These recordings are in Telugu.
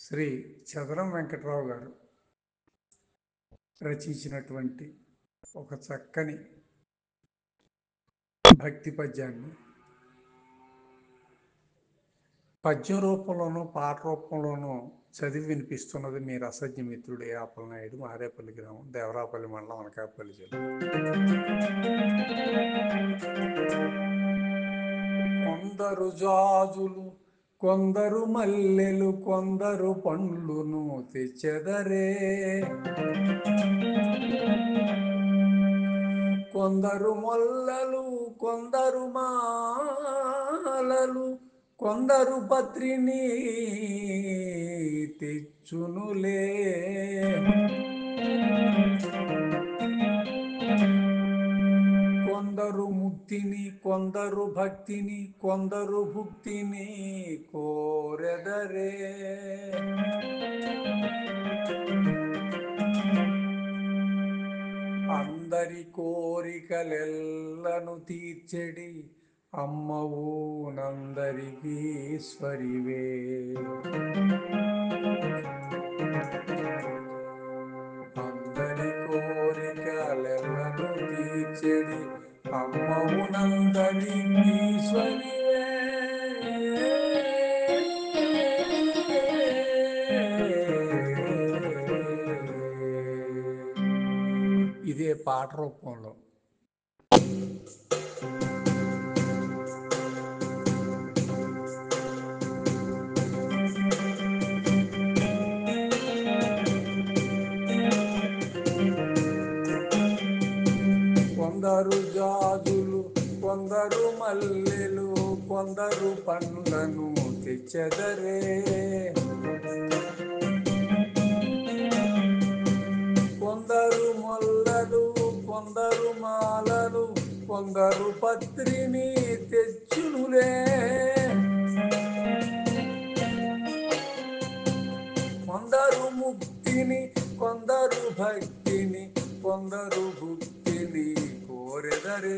శ్రీ చదరం వెంకట్రావు గారు రచించినటువంటి ఒక చక్కని భక్తి పద్యాన్ని పద్యం రూపంలోనూ పాట రూపంలోనూ చదివి వినిపిస్తున్నది మీ రసజ్ఞ మిత్రుడు ఏ అప్పలనాయుడు, మారేపల్లి గ్రామం, దేవరాపల్లి మండలం, అనకాపల్లి జిల్లా. కొందరు జాజులు, కొందరు మల్లెలు, కొందరు పండ్లును తెచ్చెదరే. కొందరు మొల్లలు, కొందరు మాలలు, కొందరు పత్రిని తెచ్చునులే. కొందరు ముక్తిని, కొందరు భక్తిని, కొందరు భుక్తిని కోరెదరే. అందరి కోరికలెల్లను తీర్చెడి అమ్మవు నందరికి ఈశ్వరివే. అందరి కోరికలెల్లను తీర్చెడి అమ్మవు నందరికి ఈశ్వరివే. ఇదే పాట రూపంలో. కొందరు జాజులు, కొందరు మల్లెలు, కొందరు పండ్లను తెచ్చెదరే. కొందరు మొల్లలు, కొందరు మాలలు, కొందరు పత్రిని తెచ్చునులే. కొందరు ముక్తిని, కొందరు భక్తిని, కొందరు భుక్తిని కోరెదరే.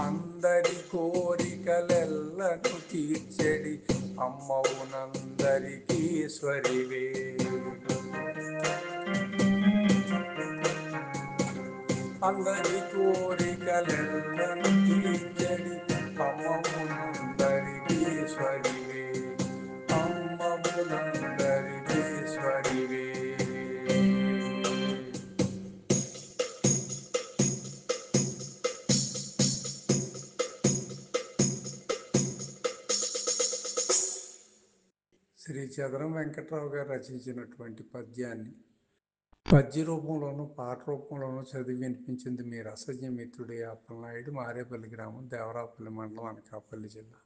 అందరి కోరికలెల్లను తీర్చెడి అమ్మవు నందరికి ఈశ్వరివే. అందరి కోరికలెల్లను తీర్చెడి అమ్మవు నందరికి ఈశ్వరివే. అమ్మవు నందరికి ఈశ్వరివే. శ్రీ చదరం వెంకట్రావు గారు రచించినటువంటి పద్యాన్ని పద్య రూపంలోనూ పాట రూపంలోనూ చదివి వినిపించింది మీ రసజ్ఞ మిత్రుడు ఏ అప్పలనాయుడు, మారేపల్లి గ్రామం, దేవరాపల్లి మండలం, అనకాపల్లి జిల్లా.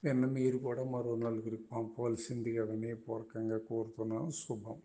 విన్న మీరు కూడా మరో నలుగురికి పంపవలసిందిగా వినయపూర్వకంగా కోరుతున్నాను. శుభం.